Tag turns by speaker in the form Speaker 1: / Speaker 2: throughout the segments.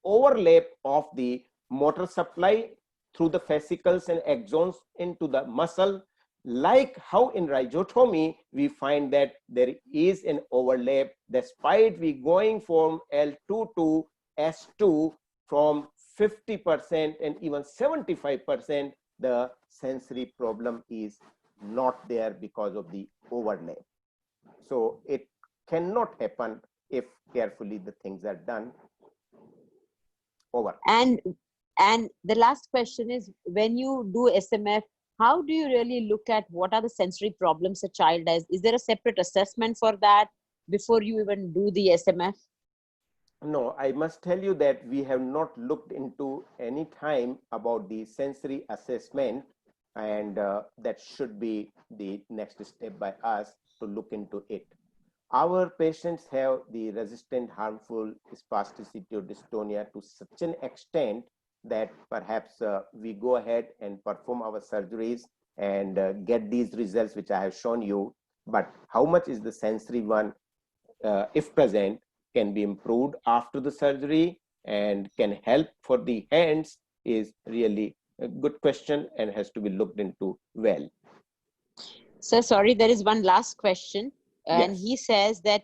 Speaker 1: overlap of the motor supply through the fascicles and axons into the muscle, like how in rhizotomy we find that there is an overlap despite we going from L2 to S2 from 50% and even 75%, the sensory problem is not there because of the overlap. So it cannot happen if carefully the things are done. Over.
Speaker 2: And the last question is, when you do SMF, how do you really look at what are the sensory problems a child has? Is there a separate assessment for that before you even do the SMF?
Speaker 1: No, I must tell you that we have not looked into any time about the sensory assessment, and that should be the next step by us to look into it. Our patients have the resistant harmful spasticity or dystonia to such an extent that perhaps we go ahead and perform our surgeries and get these results which I have shown you. But how much is the sensory one, if present, can be improved after the surgery and can help for the hands is really a good question and has to be looked into well.
Speaker 2: Sir, sorry, there is one last question. And
Speaker 1: Yes.
Speaker 2: he says that,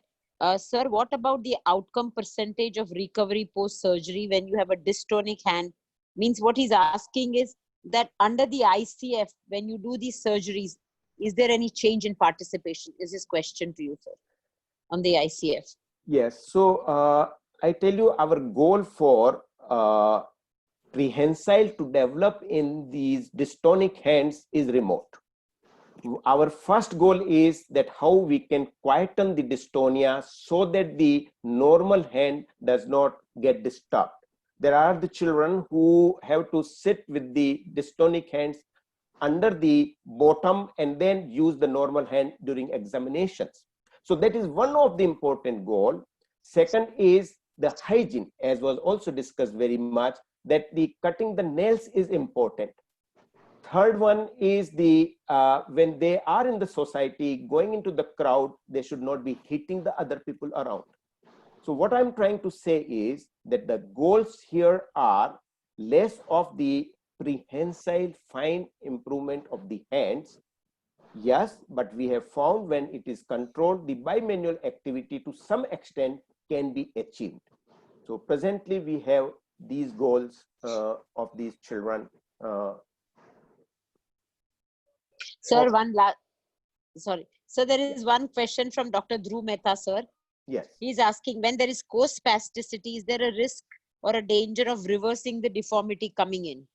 Speaker 2: sir, what about the outcome percentage of recovery post-surgery when you have a dystonic hand? Means what he's asking is that under the ICF, when you do these surgeries, is there any change in participation? Is his question to you, sir, on the ICF?
Speaker 1: Yes. So I tell you, our goal for prehensile to develop in these dystonic hands is remote. Our first goal is that how we can quieten the dystonia so that the normal hand does not get disturbed. There are the children who have to sit with the dystonic hands under the bottom and then use the normal hand during examinations. So that is one of the important goal. Second is the hygiene, as was also discussed very much, that the cutting the nails is important. Third one is the when they are in the society going into the crowd, they should not be hitting the other people around. So what I'm trying to say is that the goals here are less of the prehensile fine improvement of the hands. Yes, but we have found when it is controlled, the bimanual activity to some extent can be achieved. So presently we have these goals of these children.
Speaker 2: Sir, sorry. So there is one question from Dr. Dhruv Mehta, sir.
Speaker 1: Yes.
Speaker 2: He's asking, when there is co-spasticity, is there a risk or a danger of reversing the deformity coming in?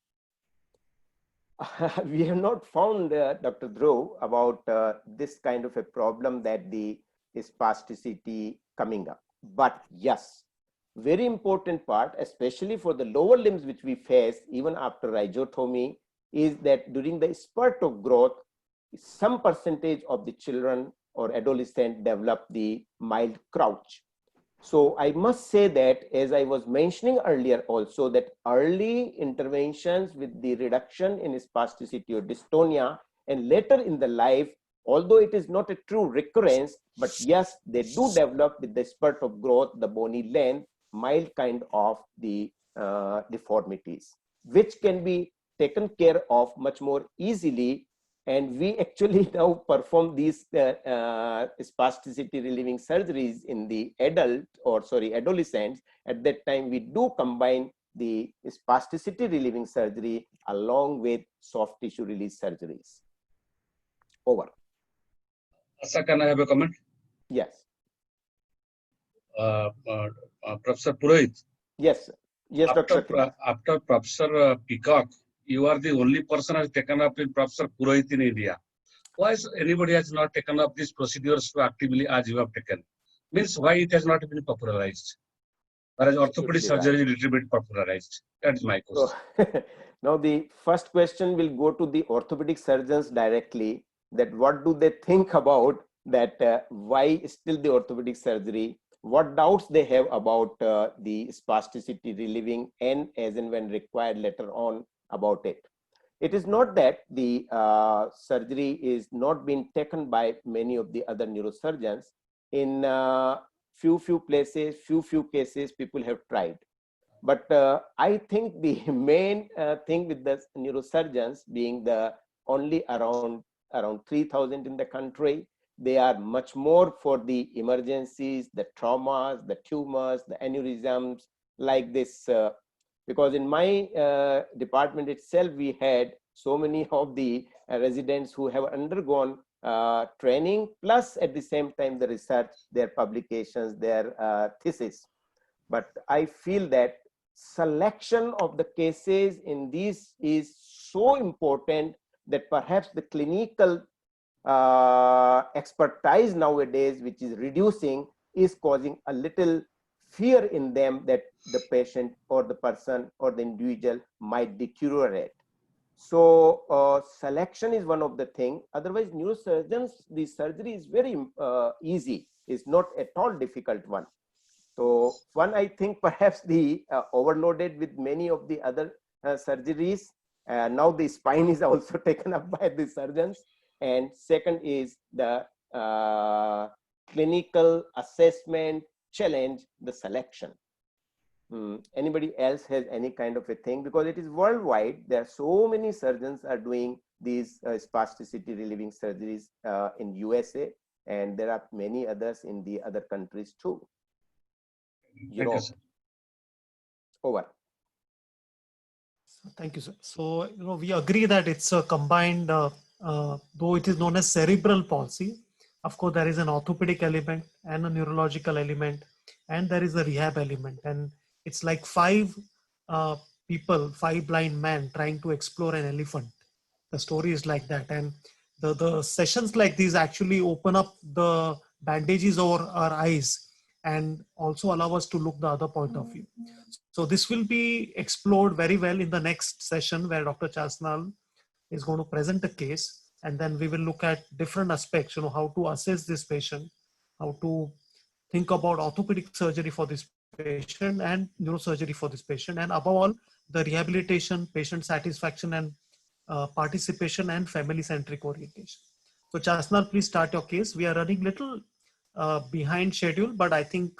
Speaker 1: We have not found, Dr. Dhruv, about this kind of a problem that the spasticity coming up. But yes, very important part, especially for the lower limbs which we face even after rhizotomy, is that during the spurt of growth, some percentage of the children or adolescent develop the mild crouch. So I must say that, as I was mentioning earlier also, that early interventions with the reduction in spasticity or dystonia and later in the life, although it is not a true recurrence, but yes, they do develop with the spurt of growth, the bony length, mild kind of the deformities, which can be taken care of much more easily. And we actually now perform these spasticity relieving surgeries in the adolescents. At that time, we do combine the spasticity relieving surgery along with soft tissue release surgeries. Over.
Speaker 3: Sir, can I have a comment?
Speaker 1: Yes.
Speaker 3: Professor Purohit.
Speaker 1: Yes, sir. Yes, Dr.
Speaker 3: After Professor Peacock, you are the only person who has taken up in Professor Purohit in India. Why is anybody has not taken up these procedures so actively as you have taken? Means why it has not been popularized? Whereas orthopedic surgery is a little bit popularized. That is my question.
Speaker 1: So, now the first question will go to the orthopedic surgeons directly, that what do they think about that, why still the orthopedic surgery, what doubts they have about the spasticity relieving and as and when required later on about it. It is not that the surgery is not being taken by many of the other neurosurgeons. In few places, few cases, people have tried. But I think the main thing with the neurosurgeons being the only around 3,000 in the country, they are much more for the emergencies, the traumas, the tumors, the aneurysms, like this. Because in my department itself, we had so many of the residents who have undergone training, plus at the same time the research, their publications, their thesis. But I feel that selection of the cases in these is so important that perhaps the clinical expertise nowadays, which is reducing, is causing a little fear in them that the patient or the person or the individual might deteriorate. So selection is one of the thing. Otherwise, neurosurgeons, the surgery is very easy. It's not at all difficult one. So one, I think perhaps the overloaded with many of the other surgeries. Now the spine is also taken up by the surgeons. And second is the clinical assessment challenge, the selection. Anybody else has any kind of a thing? Because it is worldwide. There are so many surgeons are doing these spasticity relieving surgeries in USA, and there are many others in the other countries too.
Speaker 3: Thank you, sir.
Speaker 1: Over.
Speaker 4: Thank you, sir. So, we agree that it's a combined, though it is known as cerebral palsy. Of course, there is an orthopedic element and a neurological element, and there is a rehab element. And it's like five blind men trying to explore an elephant. The story is like that. And the sessions like these actually open up the bandages over our eyes and also allow us to look the other point of view. So this will be explored very well in the next session where Dr. Chasnal is going to present a case, and then we will look at different aspects, how to assess this patient, how to think about orthopedic surgery for this patient and neurosurgery for this patient, and above all, the rehabilitation, patient satisfaction, and participation and family-centric orientation. So Chasnal, please start your case. We are running little behind schedule, but I think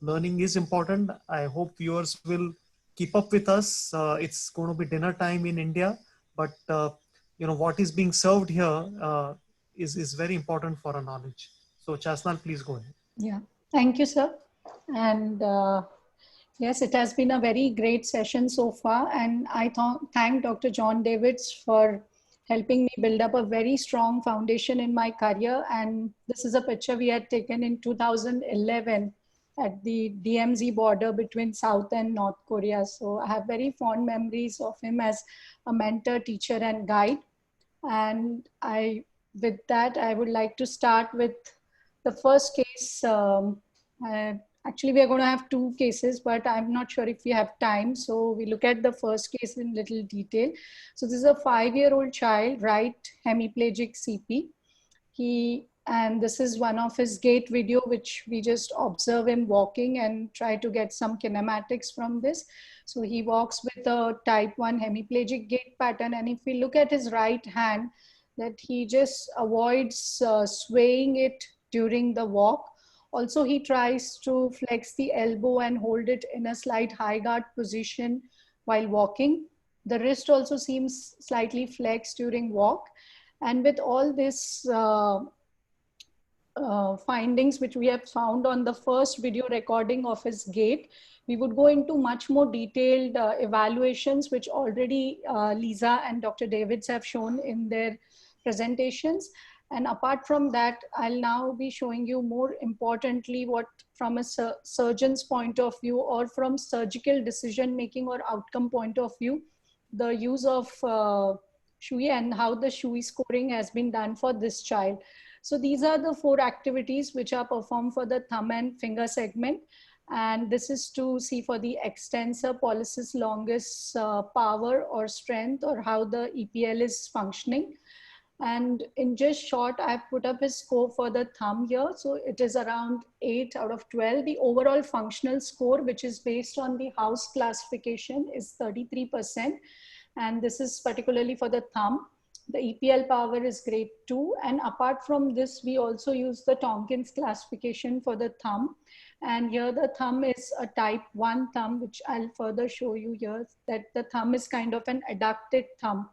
Speaker 4: learning is important. I hope viewers will keep up with us. It's going to be dinner time in India, but what is being served here is very important for our knowledge. So Chasnal, please go ahead.
Speaker 5: Yeah, thank you, sir. And yes, it has been a very great session so far. And I thank Dr. John Davids for helping me build up a very strong foundation in my career. And this is a picture we had taken in 2011 at the DMZ border between South and North Korea. So I have very fond memories of him as a mentor, teacher, and guide. And with that, I would like to start with the first case. Actually, we are going to have two cases, but I'm not sure if we have time. So we look at the first case in little detail. So this is a 5-year-old child, right hemiplegic CP. And this is one of his gait video, which we just observe him walking and try to get some kinematics from this. So he walks with a type 1 hemiplegic gait pattern. And if we look at his right hand, that he just avoids swaying it during the walk. Also, he tries to flex the elbow and hold it in a slight high guard position while walking. The wrist also seems slightly flexed during walk. And with all this findings which we have found on the first video recording of his gait, we would go into much more detailed evaluations, which already Lisa and Dr. Davids have shown in their presentations. And apart from that, I'll now be showing you more importantly what from a surgeon's point of view or from surgical decision making or outcome point of view, the use of SHUI and how the SHUI scoring has been done for this child. So these are the 4 activities which are performed for the thumb and finger segment. And this is to see for the extensor pollicis longus power or strength or how the EPL is functioning. And in just short, I've put up his score for the thumb here. So it is around 8 out of 12. The overall functional score, which is based on the House classification, is 33%. And this is particularly for the thumb. The EPL power is grade 2. And apart from this, we also use the Tompkins classification for the thumb. And here the thumb is a type 1 thumb, which I'll further show you here, that the thumb is kind of an adducted thumb.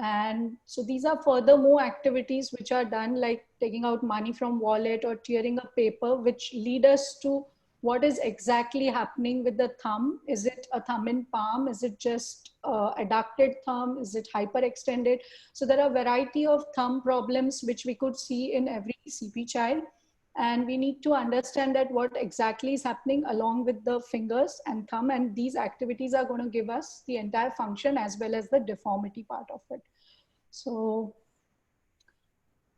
Speaker 5: And so these are furthermore activities which are done, like taking out money from wallet or tearing a paper, which lead us to what is exactly happening with the thumb. Is it a thumb in palm? Is it just adducted thumb? Is it hyperextended? So there are a variety of thumb problems which we could see in every CP child. And we need to understand that what exactly is happening along with the fingers and thumb. And these activities are going to give us the entire function as well as the deformity part of it. So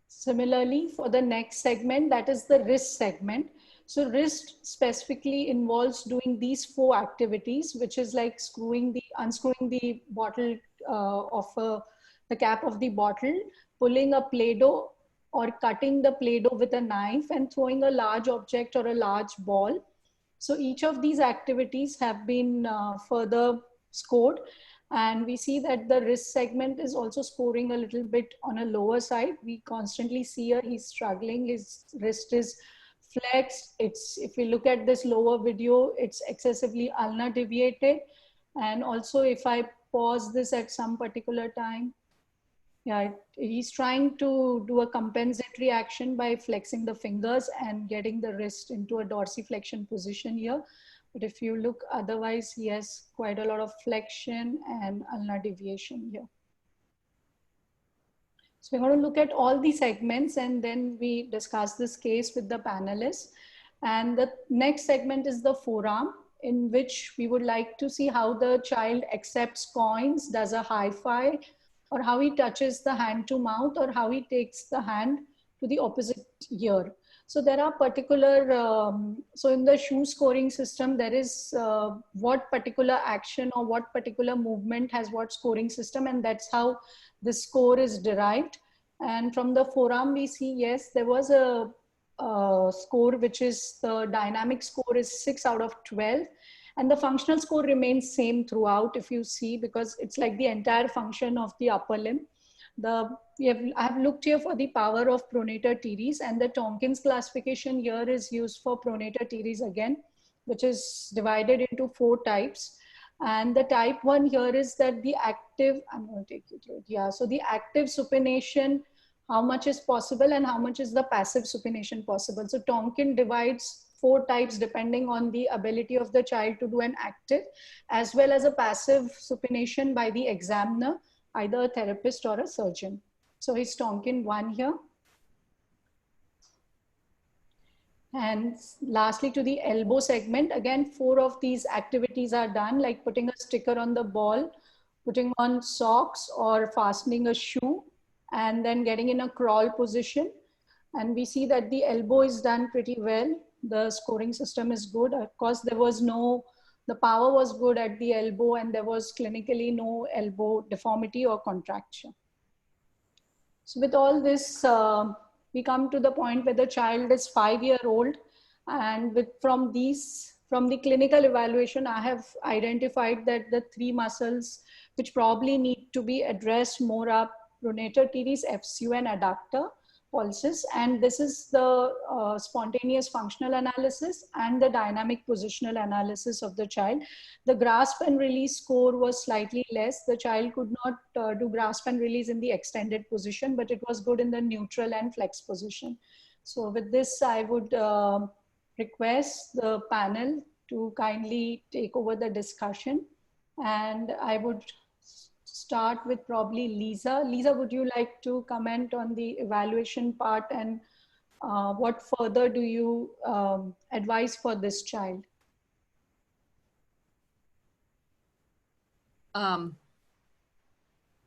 Speaker 5: similarly, for the next segment, that is the wrist segment. So wrist specifically involves doing these 4 activities, which is like unscrewing the bottle the cap of the bottle, pulling a Play-Doh or cutting the Play-Doh with a knife, and throwing a large object or a large ball. So each of these activities have been further scored. And we see that the wrist segment is also scoring a little bit on a lower side. We constantly see here he's struggling, his wrist is flexed. If we look at this lower video, it's excessively ulnar deviated. And also if I pause this at some particular time, yeah, he's trying to do a compensatory action by flexing the fingers and getting the wrist into a dorsiflexion position here. But if you look otherwise, he has quite a lot of flexion and ulnar deviation here. So we're going to look at all the segments and then we discuss this case with the panelists. And the next segment is the forearm, in which we would like to see how the child accepts coins, does a high five, or how he touches the hand to mouth, or how he takes the hand to the opposite ear. So there are particular, so in the shoe scoring system, there is what particular action or what particular movement has what scoring system, and that's how the score is derived. And from the forearm, we see, yes, there was a score, which is the dynamic score is 6 out of 12. And the functional score remains same throughout, if you see, because it's like the entire function of the upper limb. I have looked here for the power of pronator teres, and the Tompkins classification here is used for pronator teres again, which is divided into 4 types. And the type 1 here is that the active, I'm going to take you through it. Yeah, so the active supination, how much is possible and how much is the passive supination possible. So Tompkins divides 4 types depending on the ability of the child to do an active as well as a passive supination by the examiner, either a therapist or a surgeon. So it's Tompkins 1 here. And lastly, to the elbow segment, again, 4 of these activities are done, like putting a sticker on the ball, putting on socks or fastening a shoe, and then getting in a crawl position. And we see that the elbow is done pretty well. The scoring system is good. Of course, there was the power was good at the elbow, and there was clinically no elbow deformity or contraction. So with all this, we come to the point where the child is 5-year-old, and from the clinical evaluation, I have identified that the 3 muscles which probably need to be addressed more are pronator teres, FCU, and adductor pulses. And this is the spontaneous functional analysis and the dynamic positional analysis of the child. The grasp and release score was slightly less. The child could not do grasp and release in the extended position, but it was good in the neutral and flex position. So with this, I would request the panel to kindly take over the discussion. And I would start with probably Lisa. Lisa, would you like to comment on the evaluation part, and what further do you advise for this child?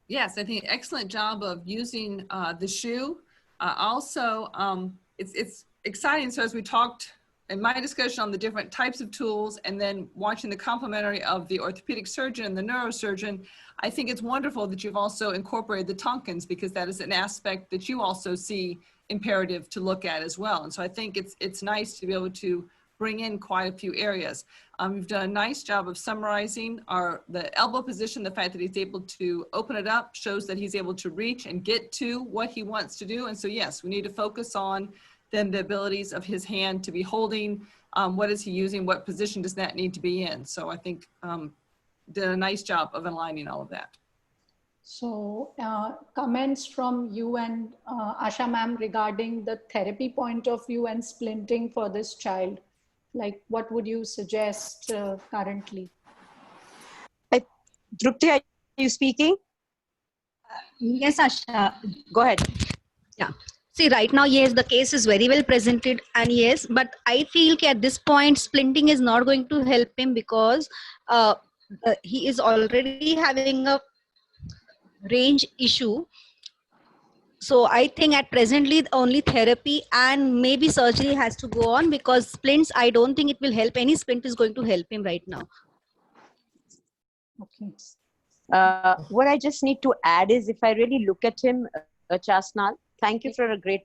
Speaker 6: Yes, I think excellent job of using the shoe. It's exciting. So as we talked in my discussion on the different types of tools, and then watching the complementary of the orthopedic surgeon and the neurosurgeon, I think it's wonderful that you've also incorporated the Tompkins, because that is an aspect that you also see imperative to look at as well. And so I think it's nice to be able to bring in quite a few areas. You've done a nice job of summarizing the elbow position. The fact that he's able to open it up shows that he's able to reach and get to what he wants to do. And so yes, we need to focus on then the abilities of his hand to be holding What is he using? What position does that need to be in? So I think did a nice job of aligning all of that.
Speaker 5: So comments from you and Asha ma'am regarding the therapy point of view and splinting for this child. Like what would you suggest currently?
Speaker 2: Drupti, are you speaking?
Speaker 7: Yes, Asha.
Speaker 2: Go ahead.
Speaker 7: Yeah. See, right now, yes, the case is very well presented, and yes, but I feel at this point, splinting is not going to help him because he is already having a range issue. So I think at presently only therapy and maybe surgery has to go on, because splints, I don't think it will help. Any splint is going to help him right now.
Speaker 5: Okay.
Speaker 2: What I just need to add is, if I really look at him, Chasnal, thank you for a great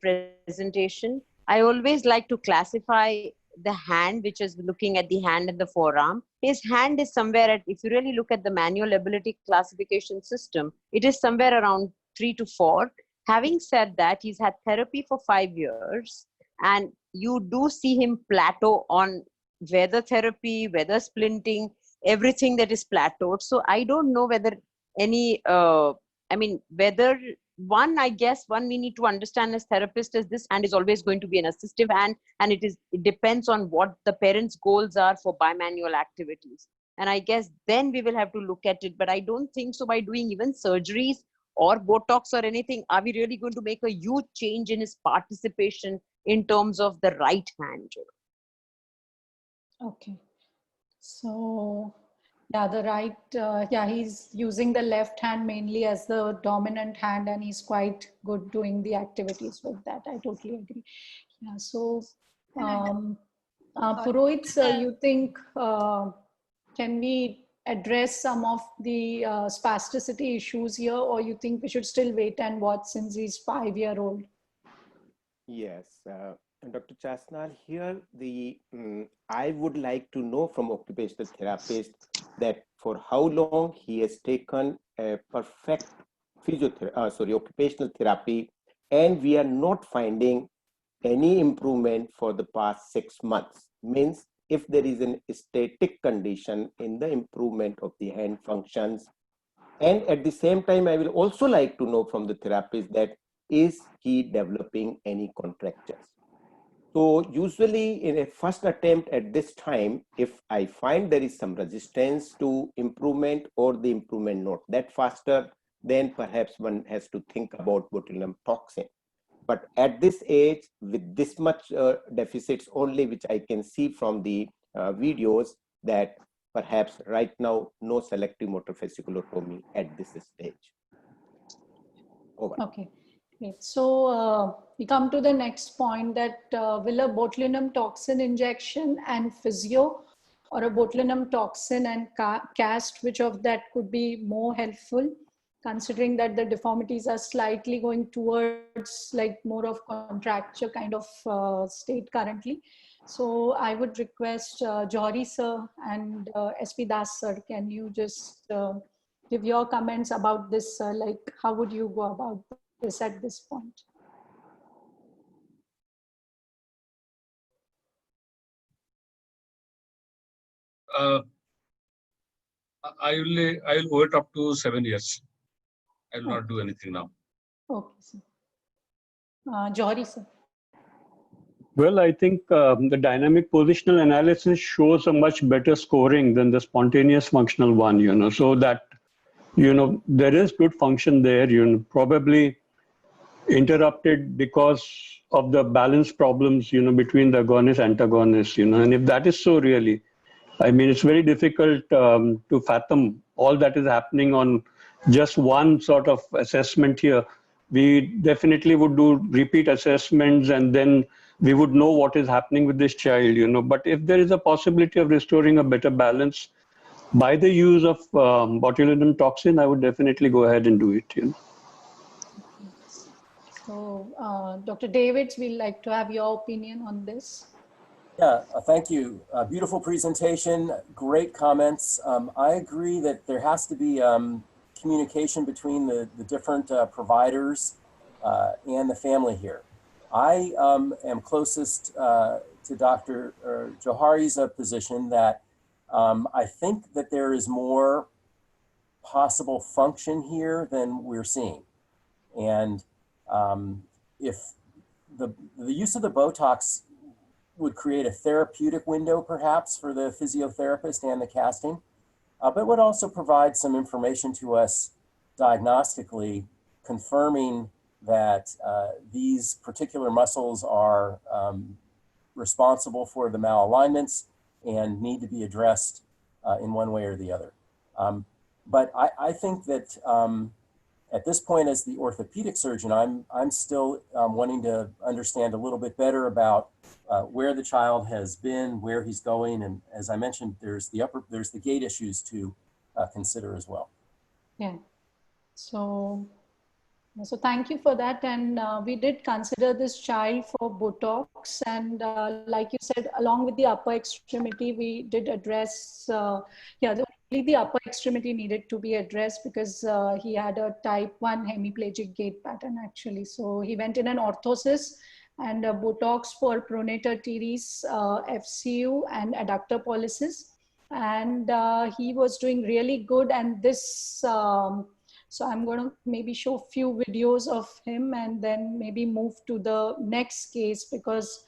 Speaker 2: presentation. I always like to classify the hand, which is looking at the hand and the forearm. His hand is somewhere at, if you really look at the manual ability classification system, it is somewhere around 3 to 4. Having said that, he's had therapy for 5 years, and you do see him plateau on whether therapy, whether splinting, everything that is plateaued. So I don't know whether any, whether one, I guess one we need to understand as therapists is this hand is always going to be an assistive hand, and it depends on what the parents' goals are for bimanual activities. And I guess then we will have to look at it, but I don't think so by doing even surgeries or Botox or anything, are we really going to make a huge change in his participation in terms of the right hand?
Speaker 5: Okay. So yeah, the right, he's using the left hand mainly as the dominant hand, and he's quite good doing the activities with that. I totally agree. Yeah, so Purohit, sir, you think, can we address some of the spasticity issues here, or you think we should still wait and watch since he's 5-year-old?
Speaker 1: Yes, Dr. Chasnal, here I would like to know from occupational therapist that for how long he has taken a perfect occupational therapy, and we are not finding any improvement for the past 6 months. Means if there is an static condition in the improvement of the hand functions. And at the same time, I will also like to know from the therapist that is he developing any contractures. So usually in a first attempt at this time, if I find there is some resistance to improvement or the improvement not that faster, then perhaps one has to think about botulinum toxin. But at this age, with this much deficits only, which I can see from the videos, that perhaps right now, no selective motor fasciculotomy at this stage. Over.
Speaker 5: Okay. Great. So we come to the next point, that will a botulinum toxin injection and physio, or a botulinum toxin and cast, which of that could be more helpful, considering that the deformities are slightly going towards like more of contracture kind of state currently. So I would request Johari sir and SP Das sir, can you just give your comments about this, like how would you go about this at this point?
Speaker 3: I will wait up to 7 years. I will not do anything now.
Speaker 5: Okay, sir. Johari sir.
Speaker 8: Well, I think the dynamic positional analysis shows a much better scoring than the spontaneous functional one, so that, there is good function there, probably interrupted because of the balance problems, between the agonist, antagonist, and if that is so really, I mean, it's very difficult to fathom all that is happening on just one sort of assessment here. We definitely would do repeat assessments, and then we would know what is happening with this child, But if there is a possibility of restoring a better balance by the use of botulinum toxin, I would definitely go ahead and do it,
Speaker 5: So, Dr. Davids, we'd like to have your opinion on this.
Speaker 9: Yeah, thank you. Beautiful presentation, great comments. I agree that there has to be communication between the different providers and the family here. I am closest Dr. Johari's position that I think that there is more possible function here than we're seeing. And if the use of the Botox would create a therapeutic window perhaps for the physiotherapist and the casting, but would also provide some information to us diagnostically confirming that these particular muscles are responsible for the malalignments and need to be addressed in one way or the other. But I think that at this point, as the orthopedic surgeon, I'm still wanting to understand a little bit better about where the child has been, where he's going, and as I mentioned, there's the gait issues to consider as well.
Speaker 5: Yeah. So thank you for that. And we did consider this child for Botox. And like you said, along with the upper extremity, we did address, only the upper extremity needed to be addressed because he had a type 1 hemiplegic gait pattern actually. So he went in an orthosis and a Botox for pronator teres, FCU and adductor pollicis. And he was doing really good. And this, so I'm going to maybe show a few videos of him and then maybe move to the next case because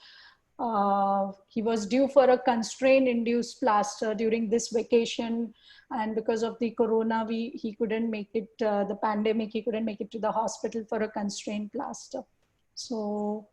Speaker 5: he was due for a constraint induced plaster during this vacation. And because of the corona, he couldn't make it, the pandemic, he couldn't make it to the hospital for a constraint plaster. So,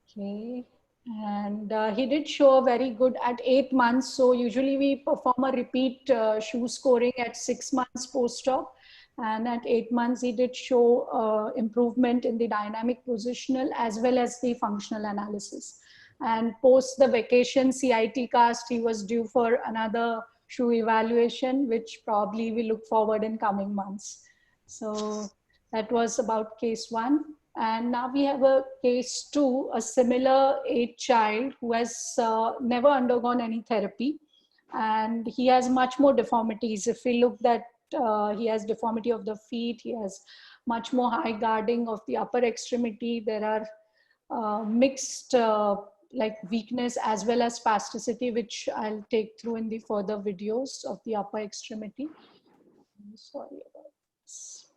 Speaker 5: okay. And he did show a very good at 8 months. So usually we perform a repeat shoe scoring at 6 months post-op. And at 8 months, he did show improvement in the dynamic positional as well as the functional analysis. And post the vacation CIT cast, he was due for another shoe evaluation, which probably we look forward in coming months. So that was about case 1. And now we have a case 2, a similar age child who has never undergone any therapy. And he has much more deformities. If we look at he has deformity of the feet. He has much more high guarding of the upper extremity. There are mixed like weakness as well as spasticity, which I'll take through in the further videos of the upper extremity. I'm sorry about this.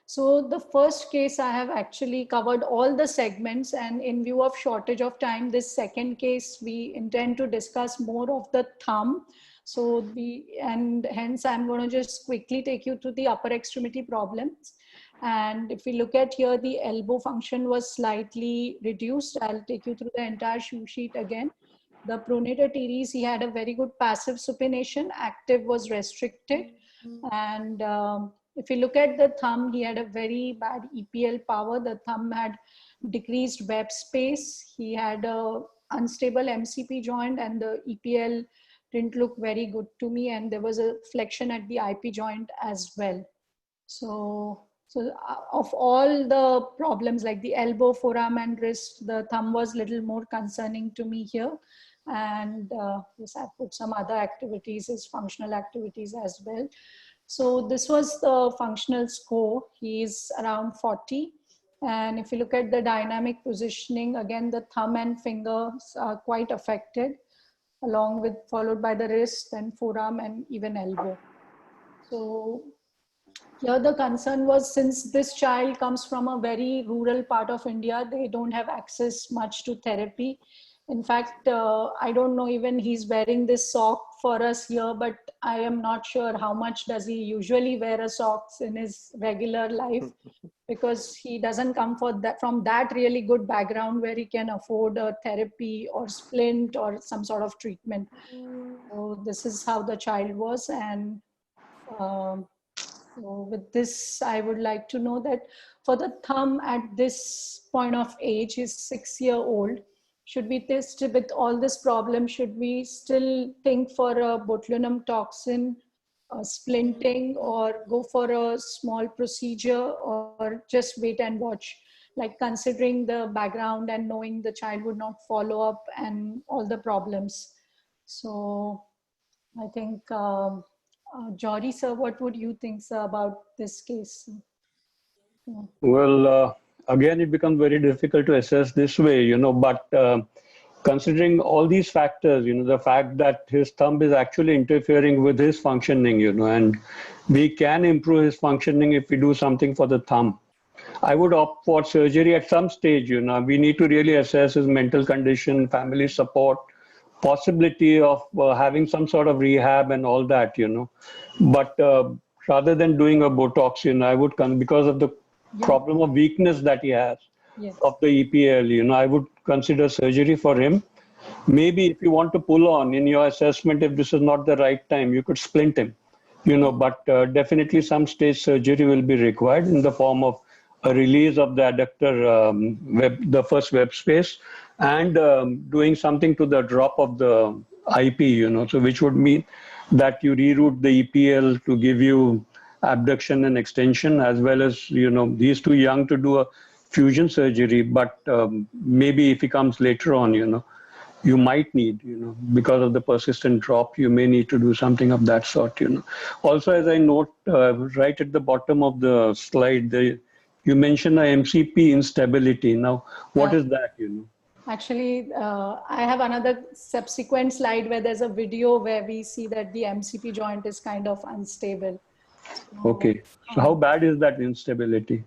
Speaker 5: So the first case, I have actually covered all the segments, and in view of shortage of time, this second case, we intend to discuss more of the thumb. So and hence I'm going to just quickly take you to the upper extremity problems. And if we look at here, the elbow function was slightly reduced. I'll take you through the entire shoe sheet again. The pronator teres, he had a very good passive supination. Active was restricted. And if you look at the thumb, he had a very bad EPL power. The thumb had decreased web space. He had a unstable MCP joint and the EPL didn't look very good to me. And there was a flexion at the IP joint as well. So of all the problems like the elbow, forearm and wrist, the thumb was a little more concerning to me here. And yes, I put some other activities as functional activities as well. So this was the functional score. He's around 40. And if you look at the dynamic positioning, again, the thumb and fingers are quite affected, along with followed by the wrist and forearm and even elbow. So here the concern was, since this child comes from a very rural part of India, they don't have access much to therapy. In fact, I don't know even he's wearing this sock for us here, but I am not sure how much does he usually wear a socks in his regular life, because he doesn't come from that really good background where he can afford a therapy or splint or some sort of treatment. So this is how the child was. And so with this, I would like to know that for the thumb at this point of age, he's 6-year-old. Should we test with all this problem? Should we still think for a botulinum toxin, splinting, or go for a small procedure, or just wait and watch? Like considering the background and knowing the child would not follow up and all the problems. So I think, Jory sir, what would you think, sir, about this case?
Speaker 8: Well, again, it becomes very difficult to assess this way, but considering all these factors, the fact that his thumb is actually interfering with his functioning, and we can improve his functioning if we do something for the thumb. I would opt for surgery at some stage, we need to really assess his mental condition, family support, possibility of having some sort of rehab and all that, But rather than doing a Botox, I would come because of the problem of weakness that he has of the EPL, I would consider surgery for him. Maybe if you want to pull on in your assessment, if this is not the right time, you could splint him, but definitely some stage surgery will be required in the form of a release of the adductor the first web space and doing something to the drop of the IP, so which would mean that you reroute the EPL to give you abduction and extension, as well as, he's too young to do a fusion surgery, but maybe if he comes later on, you might need, because of the persistent drop, you may need to do something of that sort, Also, as I note right at the bottom of the slide, you mentioned a MCP instability. Now, what is that,
Speaker 5: Actually, I have another subsequent slide where there's a video where we see that the MCP joint is kind of unstable. So,
Speaker 8: okay. So how bad is that instability?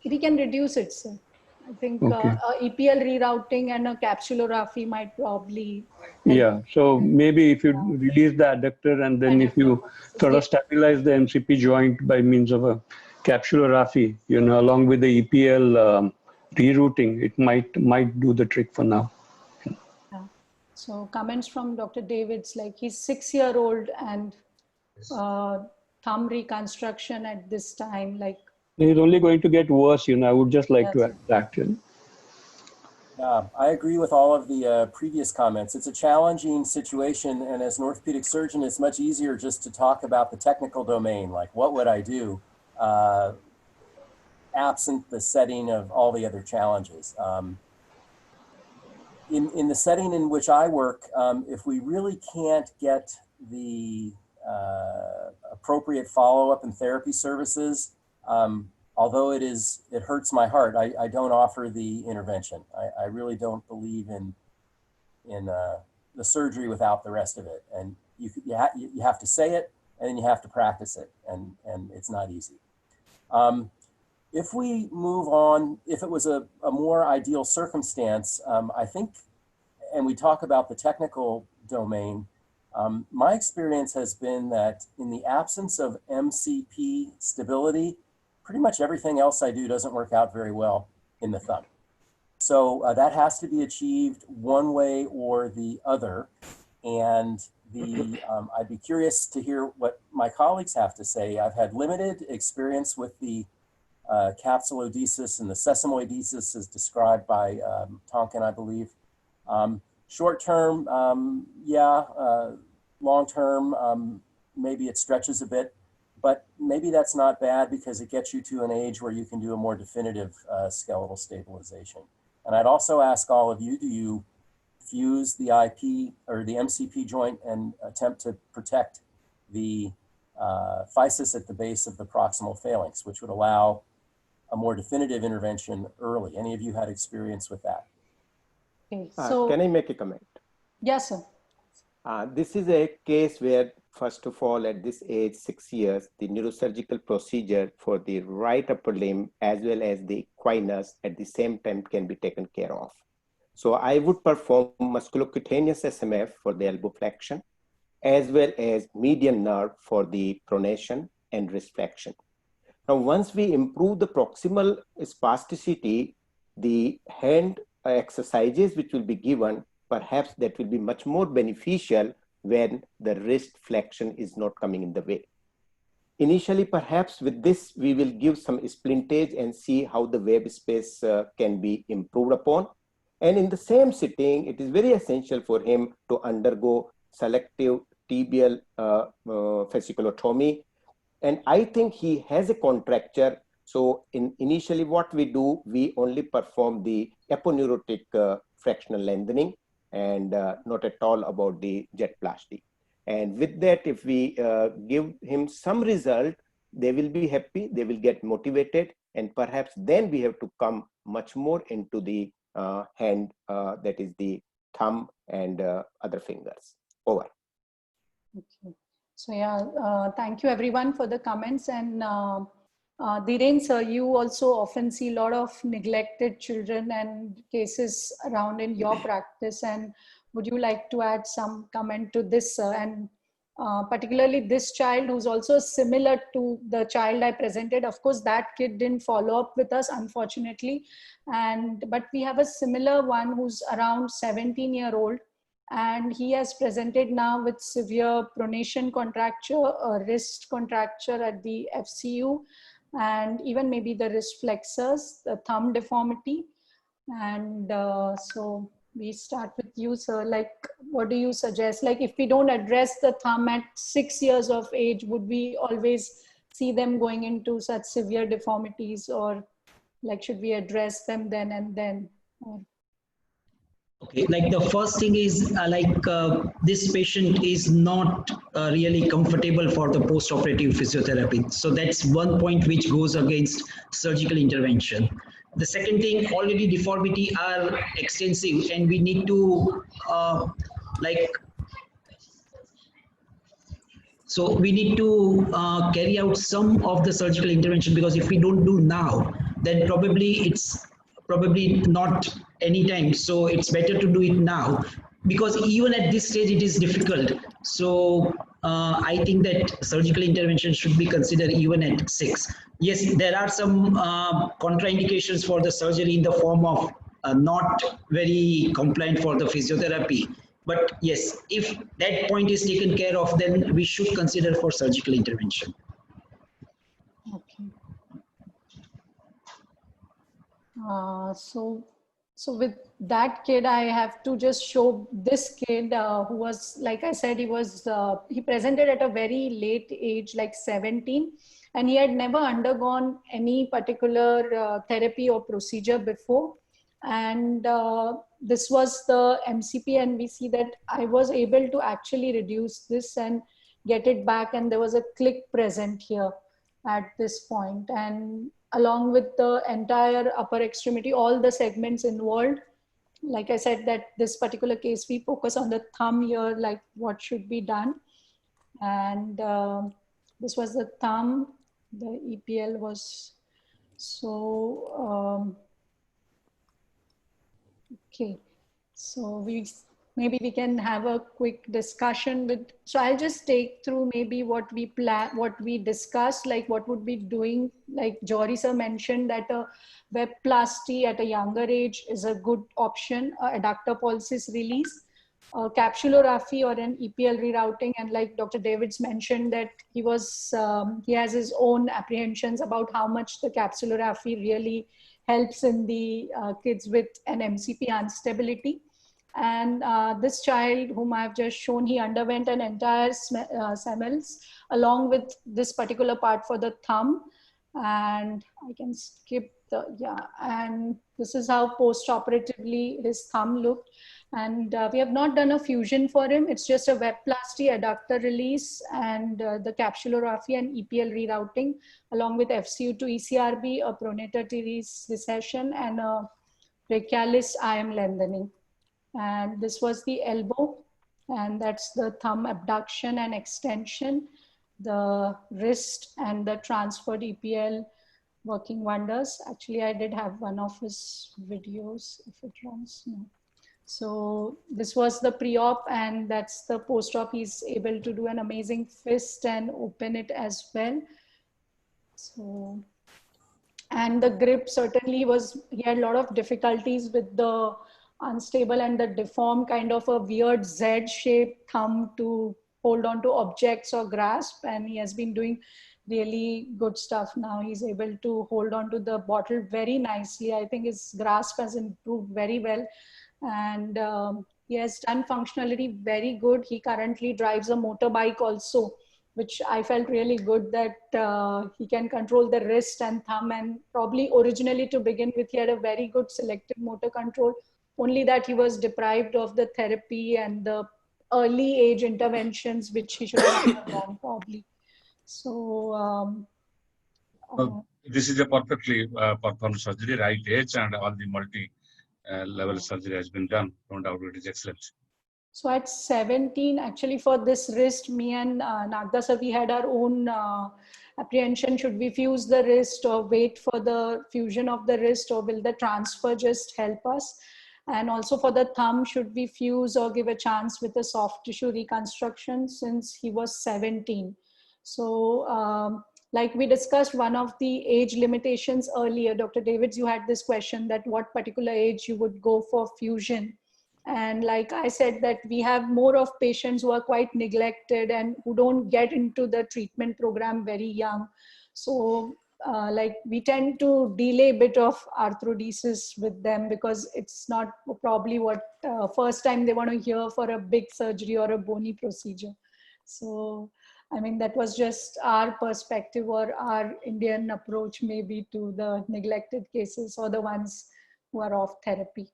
Speaker 5: We can reduce it, sir. I think EPL rerouting and a capsulorrhaphy might probably help.
Speaker 8: Yeah, so maybe if you release the adductor and then if you sort of stabilize the MCP joint by means of a capsulorrhaphy, along with the EPL rerouting, it might do the trick for now.
Speaker 5: Yeah. So comments from Dr. Davids, like he's 6-year-old and thumb reconstruction at this time, like.
Speaker 8: It's only going to get worse, I would just like to add that.
Speaker 9: I agree with all of the previous comments. It's a challenging situation, and as an orthopedic surgeon, it's much easier just to talk about the technical domain, like what would I do, absent the setting of all the other challenges. In the setting in which I work, if we really can't get the appropriate follow-up and therapy services, although it hurts my heart, I don't offer the intervention. I really don't believe in the surgery without the rest of it. And you have to say it, and then you have to practice it, and it's not easy. If we move on, if it was a more ideal circumstance, I think, and we talk about the technical domain, my experience has been that in the absence of MCP stability, pretty much everything else I do doesn't work out very well in the thumb. So that has to be achieved one way or the other. And I'd be curious to hear what my colleagues have to say. I've had limited experience with the capsulodesis and the sesamoidesis as described by Tonkin, I believe. Short term, long term, maybe it stretches a bit. But maybe that's not bad because it gets you to an age where you can do a more definitive skeletal stabilization. And I'd also ask all of you, do you fuse the IP or the MCP joint and attempt to protect the physis at the base of the proximal phalanx, which would allow a more definitive intervention early? Any of you had experience with that?
Speaker 5: Okay, so
Speaker 1: can I make a comment?
Speaker 5: Yes, sir.
Speaker 1: This is a case where, first of all, at this age, 6 years, the neurosurgical procedure for the right upper limb as well as the equinus at the same time can be taken care of. So I would perform musculocutaneous SMF for the elbow flexion, as well as median nerve for the pronation and wrist flexion. Now, once we improve the proximal spasticity, the hand exercises which will be given, perhaps that will be much more beneficial when the wrist flexion is not coming in the way. Initially, perhaps with this, we will give some splintage and see how the web space can be improved upon. And in the same sitting, it is very essential for him to undergo selective tibial fasciculotomy. And I think he has a contracture. So initially what we do, we only perform the aponeurotic fractional lengthening and not at all about the jetplasty. And with that, if we give him some result, they will be happy, they will get motivated, and perhaps then we have to come much more into the hand, that is the thumb and other fingers. Over.
Speaker 5: Okay. So yeah, thank you everyone for the comments. And Dhiren sir, you also often see a lot of neglected children and cases around in your practice. And would you like to add some comment to this, sir? And particularly this child who's also similar to the child I presented. Of course, that kid didn't follow up with us, unfortunately. But we have a similar one who's around 17-year-old. And he has presented now with severe pronation contracture, wrist contracture at the FCU, and even maybe the wrist flexors, the thumb deformity. And so we start with you, sir. Like, what do you suggest? Like, if we don't address the thumb at 6 years of age, would we always see them going into such severe deformities, or like, should we address them then and then?
Speaker 10: Okay, like the first thing is this patient is not really comfortable for the post-operative physiotherapy. So that's one point which goes against surgical intervention. The second thing, already deformity are extensive, and we need to so we need to carry out some of the surgical intervention, because if we don't do now, then it's probably not anytime. So it's better to do it now, because even at this stage it is difficult. So I think that surgical intervention should be considered even at 6. Yes, there are some contraindications for the surgery in the form of not very compliant for the physiotherapy. But yes, if that point is taken care of, then we should consider for surgical intervention.
Speaker 5: Okay. So with that kid, I have to just show this kid who was, like I said, he presented at a very late age, like 17, and he had never undergone any particular therapy or procedure before. And this was the MCP, and we see that I was able to actually reduce this and get it back, and there was a click present here at this point. And along with the entire upper extremity, all the segments involved. Like I said, that this particular case, we focus on the thumb here, like what should be done. And this was the thumb, the EPL was, so, okay. So maybe we can have a quick discussion with, so I'll just take through maybe what we discussed, like what would be doing, like Jory sir mentioned that a webplasty at a younger age is a good option, adductor pollicis release, capsulorrhaphy or an EPL rerouting. And like Dr. Davids mentioned that he has his own apprehensions about how much the capsulorrhaphy really helps in the kids with an MCP instability. And this child whom I've just shown, he underwent an entire Semmel's along with this particular part for the thumb. And I can skip and this is how post-operatively his thumb looked. And we have not done a fusion for him. It's just a webplasty, adductor release, and the capsulorrhaphy and EPL rerouting, along with FCU to ECRB, a pronator teres recession, and a brachialis IM lengthening. And this was the elbow, and that's the thumb abduction and extension, the wrist and the transferred EPL working wonders. Actually, I did have one of his videos, if it runs. No. So this was the pre-op, and that's the post-op. He's able to do an amazing fist and open it as well. So, and the grip certainly he had a lot of difficulties with the unstable and the deformed kind of a weird Z-shaped thumb to hold on to objects or grasp. And he has been doing really good stuff now. He's able to hold on to the bottle very nicely. I think his grasp has improved very well. And he has done functionality very good. He currently drives a motorbike also, which I felt really good that he can control the wrist and thumb. And probably originally to begin with, he had a very good selective motor control, only that he was deprived of the therapy and the early age interventions, which he should have done probably. So
Speaker 3: This is a perfectly performed surgery, right age, and all the multi-level surgery has been done. No doubt it is excellent.
Speaker 5: So at 17, actually for this wrist, me and Nagda sir, we had our own apprehension. Should we fuse the wrist or wait for the fusion of the wrist, or will the transfer just help us? And also for the thumb, should we fuse or give a chance with a soft tissue reconstruction since he was 17? So like we discussed one of the age limitations earlier, Dr. Davids, you had this question that what particular age you would go for fusion. And like I said, that we have more of patients who are quite neglected and who don't get into the treatment program very young. So like we tend to delay a bit of arthrodesis with them because it's not probably what first time they want to hear for a big surgery or a bony procedure. So I mean, that was just our perspective or our Indian approach maybe to the neglected cases or the ones who are off therapy.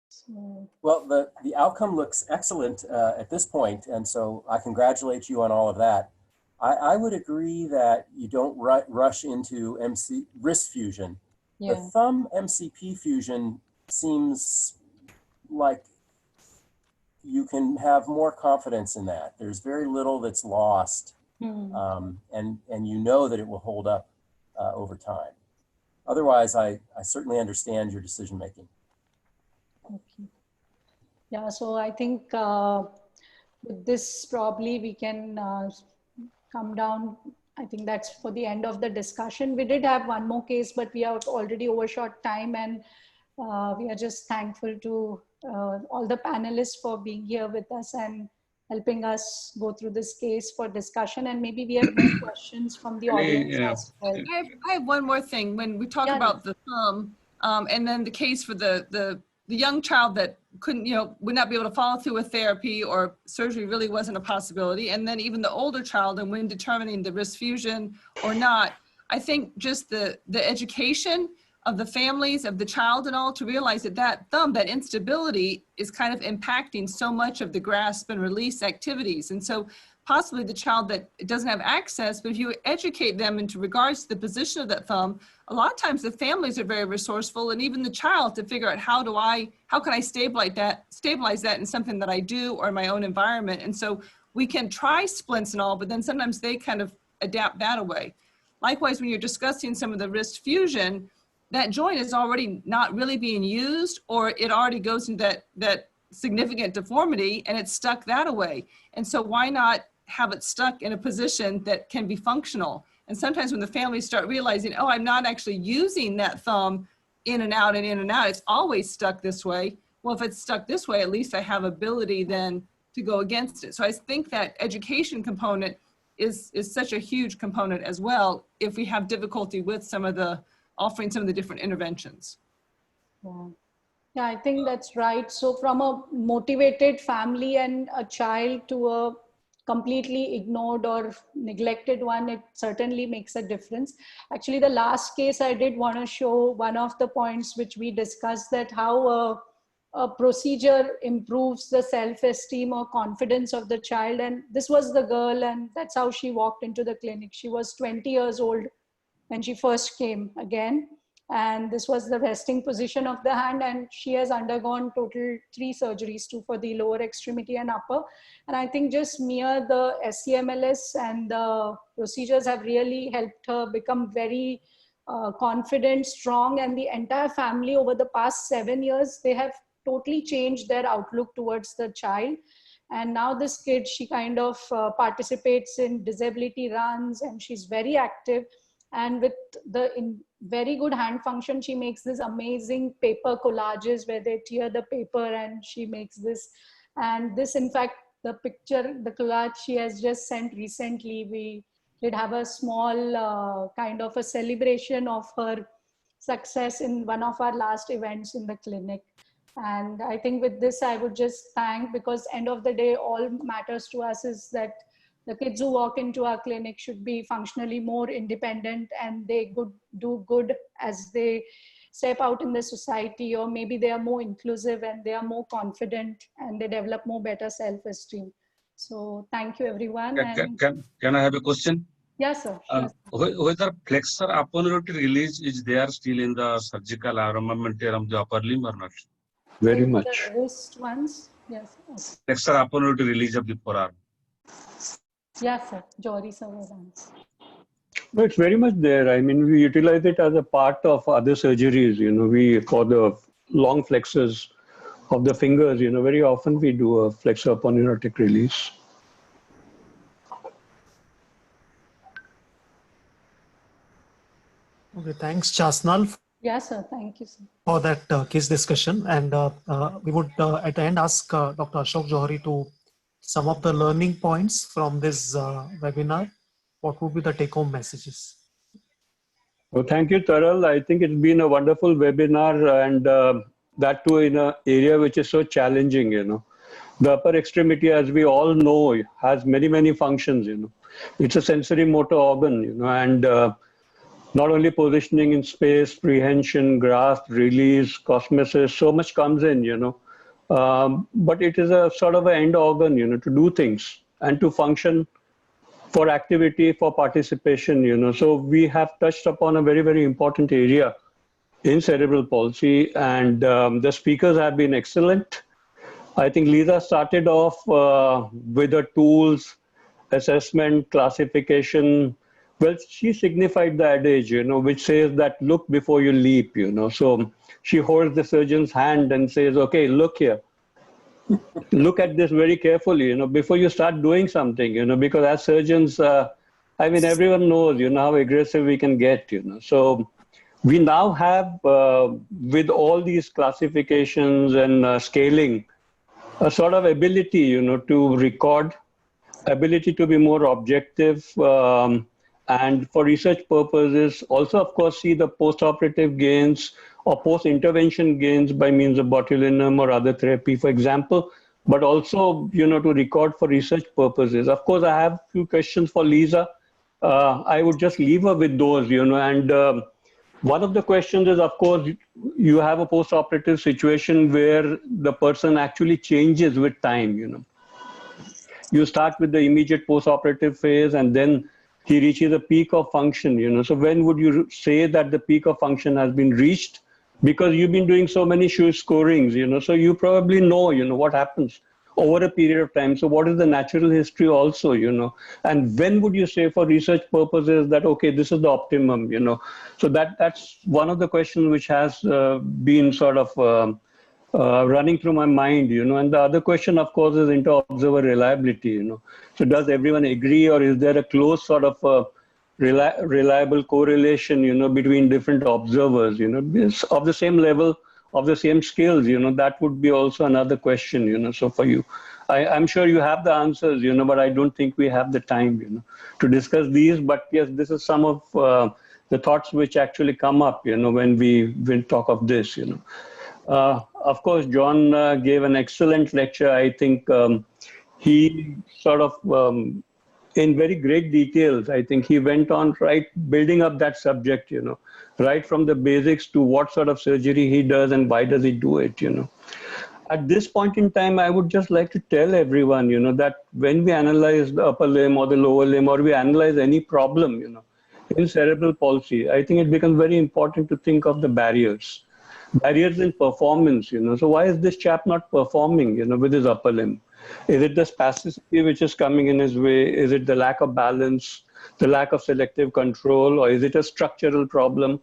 Speaker 5: So.
Speaker 9: Well, the outcome looks excellent at this point, and so I congratulate you on all of that. I would agree that you don't rush into wrist fusion. Yeah. The thumb MCP fusion seems like you can have more confidence in that. There's very little that's lost, and you know that it will hold up over time. Otherwise, I certainly understand your decision making.
Speaker 5: Okay. Yeah, so I think with this probably we can come down. I think that's for the end of the discussion. We did have one more case, but we have already overshot time, and we are just thankful to all the panelists for being here with us and helping us go through this case for discussion. And maybe we have more questions from the audience as well.
Speaker 6: I have one more thing. When we talk about the thumb and then the case for the young child that couldn't, would not be able to follow through with therapy or surgery really wasn't a possibility. And then even the older child, and when determining the wrist fusion or not, I think just the education of the families, of the child and all, to realize that that thumb, that instability is kind of impacting so much of the grasp and release activities. And so possibly the child that doesn't have access, but if you educate them into regards to the position of that thumb, a lot of times the families are very resourceful, and even the child, to figure out how can I stabilize that in something that I do or in my own environment. And so we can try splints and all, but then sometimes they kind of adapt that away. Likewise, when you're discussing some of the wrist fusion, that joint is already not really being used, or it already goes into that significant deformity and it's stuck that away. And so why not have it stuck in a position that can be functional? And sometimes when the families start realizing, oh, I'm not actually using that thumb in and out and in and out, it's always stuck this way. Well, if it's stuck this way, at least I have ability then to go against it. So I think that education component is such a huge component as well, if we have difficulty with offering some of the different interventions.
Speaker 5: Yeah, I think that's right. So from a motivated family and a child to a completely ignored or neglected one, it certainly makes a difference. Actually, the last case I did want to show one of the points which we discussed, that how a procedure improves the self-esteem or confidence of the child. And this was the girl, and that's how she walked into the clinic. She was 20 years old when she first came again. And this was the resting position of the hand, and she has undergone total 3 surgeries, 2 for the lower extremity and upper. And I think just mere the SCMLS and the procedures have really helped her become very confident, strong, and the entire family over the past 7 years, they have totally changed their outlook towards the child. And now this kid, she kind of participates in disability runs, and she's very active. And with the very good hand function, she makes this amazing paper collages where they tear the paper and she makes this. And this, in fact, the picture, the collage she has just sent recently, we did have a small kind of a celebration of her success in one of our last events in the clinic. And I think with this, I would just thank, because end of the day, all matters to us is that the kids who walk into our clinic should be functionally more independent, and they do good as they step out in the society, or maybe they are more inclusive and they are more confident and they develop more better self-esteem. So thank you, everyone.
Speaker 3: Can I have a question?
Speaker 5: Yes, sir. Yes.
Speaker 3: Whether flexor apponeurotic release is there still in the surgical armamentarium of the upper limb or not?
Speaker 8: Very
Speaker 5: In
Speaker 8: much.
Speaker 5: the wrist ones. Yes. Okay.
Speaker 3: Flexor apponeurotic release of the forearm.
Speaker 5: Yes, sir. Jory sir was answering.
Speaker 8: No, it's very much there. I mean, we utilize it as a part of other surgeries. For the long flexors of the fingers, very often we do a flexor apponeurotic release.
Speaker 4: Okay, thanks, Chasnal,
Speaker 5: Yes, sir. Thank you, sir.
Speaker 4: for that case discussion. And we would at the end ask Dr. Ashok Johari to sum up the learning points from this webinar. What would be the take-home messages?
Speaker 8: Well, thank you, Taral. I think it's been a wonderful webinar, and that too in an area which is so challenging. The upper extremity, as we all know, has many, many functions. It's a sensory motor organ, and not only positioning in space, prehension, grasp, release, cosmesis, so much comes in, but it is a sort of an end organ, to do things and to function for activity, for participation, So we have touched upon a very, very important area in cerebral palsy, and the speakers have been excellent. I think Lisa started off with the tools, assessment, classification. Well, she signified the adage, which says that look before you leap, So she holds the surgeon's hand and says, okay, look here. Look at this very carefully, before you start doing something, because as surgeons, everyone knows, how aggressive we can get, So we now have, with all these classifications and scaling, a sort of ability, to record, ability to be more objective, and for research purposes, also, of course, see the post-operative gains or post-intervention gains by means of botulinum or other therapy, for example, but also, to record for research purposes. Of course, I have a few questions for Lisa. I would just leave her with those, and one of the questions is, of course, you have a post-operative situation where the person actually changes with time, You start with the immediate post-operative phase, and then he reaches a peak of function, So when would you say that the peak of function has been reached? Because you've been doing so many scorings, so you probably know, what happens over a period of time. So what is the natural history also, and when would you say for research purposes that, okay, this is the optimum, So that's one of the questions which has been sort of running through my mind, and the other question, of course, is inter-observer reliability, So does everyone agree, or is there a close sort of reliable correlation, between different observers, of the same level, of the same skills, that would be also another question, So for you, I'm sure you have the answers, but I don't think we have the time, to discuss these. But yes, this is some of the thoughts which actually come up, when we talk of this, Of course, John gave an excellent lecture. I think he sort of, in very great details, I think he went on building up that subject, right from the basics to what sort of surgery he does and why does he do it, At this point in time, I would just like to tell everyone, that when we analyze the upper limb or the lower limb, or we analyze any problem, in cerebral palsy, I think it becomes very important to think of the barriers in performance, So why is this chap not performing, with his upper limb? Is it the spasticity which is coming in his way? Is it the lack of balance, the lack of selective control, or is it a structural problem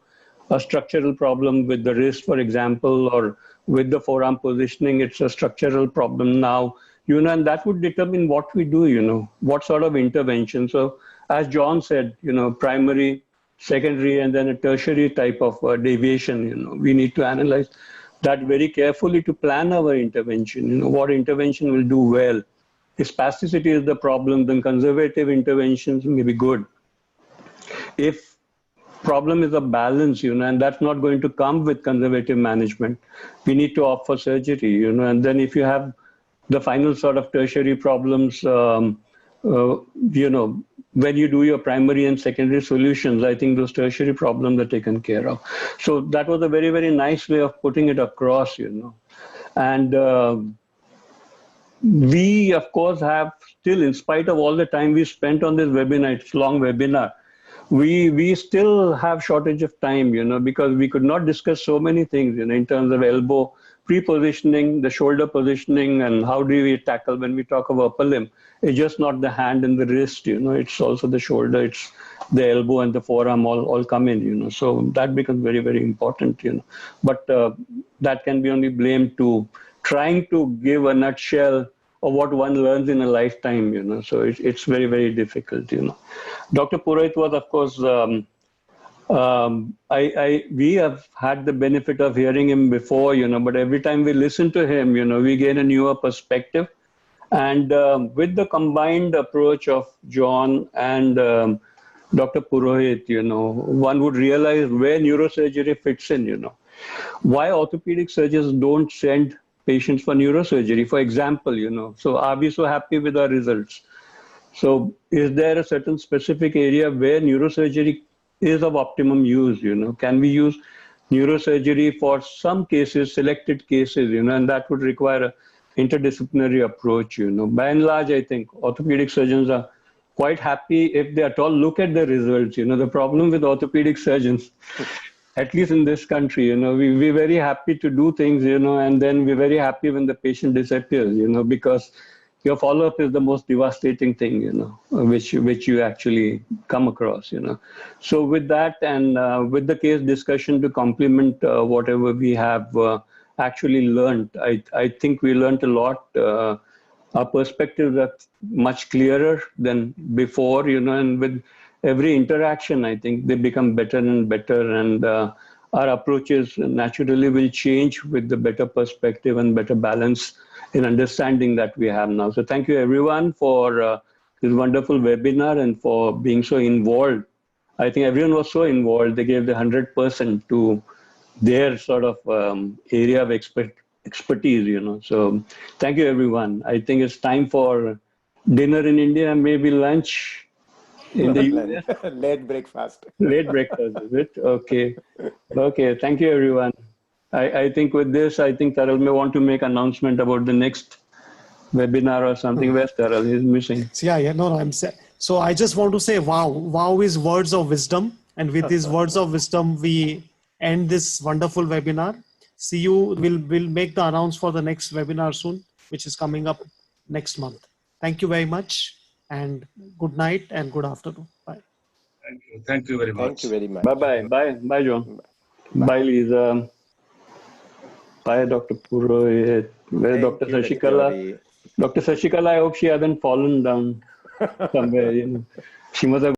Speaker 8: with the wrist, for example, or with the forearm positioning? It's a structural problem now, and that would determine what we do, what sort of intervention. So as John said, primary, secondary, and then a tertiary type of deviation, we need to analyze that very carefully to plan our intervention, what intervention will do well. If spasticity is the problem, then conservative interventions may be good. If problem is a balance, and that's not going to come with conservative management, we need to opt for surgery, and then if you have the final sort of tertiary problems, when you do your primary and secondary solutions, I think those tertiary problems are taken care of. So that was a very, very nice way of putting it across, And we, of course, have still, in spite of all the time we spent on this webinar, it's a long webinar, we still have shortage of time, because we could not discuss so many things, in terms of elbow pre-positioning, the shoulder positioning, and how do we tackle when we talk of upper limb. It's just not the hand and the wrist, it's also the shoulder, it's the elbow and the forearm all come in, so that becomes very, very important, But that can be only blamed to trying to give a nutshell of what one learns in a lifetime, so it's very, very difficult, Dr. Purohit was, of course, we have had the benefit of hearing him before, but every time we listen to him, we gain a newer perspective. And with the combined approach of John and Dr. Purohit, one would realize where neurosurgery fits in, Why orthopedic surgeons don't send patients for neurosurgery, for example, So are we so happy with our results? So is there a certain specific area where neurosurgery is of optimum use, Can we use neurosurgery for some cases, selected cases, and that would require an interdisciplinary approach, By and large, I think orthopedic surgeons are quite happy if they at all look at the results, The problem with orthopedic surgeons, at least in this country, we're very happy to do things, and then we're very happy when the patient disappears, because your follow-up is the most devastating thing, which you actually come across, So with that and with the case discussion to complement whatever we have actually learned, I think we learned a lot. Our perspectives are much clearer than before, and with every interaction, I think they become better and better, and our approaches naturally will change with the better perspective and better balance in understanding that we have now. So thank you everyone for this wonderful webinar and for being so involved. I think everyone was so involved. They gave the 100% to their sort of area of expertise, So thank you everyone. I think it's time for dinner in India, maybe lunch in the US.
Speaker 1: Late breakfast.
Speaker 8: Late breakfast, is it? Okay. Okay, thank you everyone. I think with this, I think Taral may want to make announcement about the next webinar or something. Where's Taral? He's missing.
Speaker 4: So I just want to say, wow. Wow is words of wisdom. And with these words of wisdom, we end this wonderful webinar. See you. We'll make the announce for the next webinar soon, which is coming up next month. Thank you very much. And good night and good afternoon. Bye.
Speaker 3: Thank you. Thank you very much.
Speaker 1: Thank you very much.
Speaker 8: Bye-bye. Bye. Bye, John. Bye, Lisa. Bye, Dr. Purohit. Where's Dr. Sashikala? Dr. Sashikala, I hope she hasn't fallen down somewhere. She must have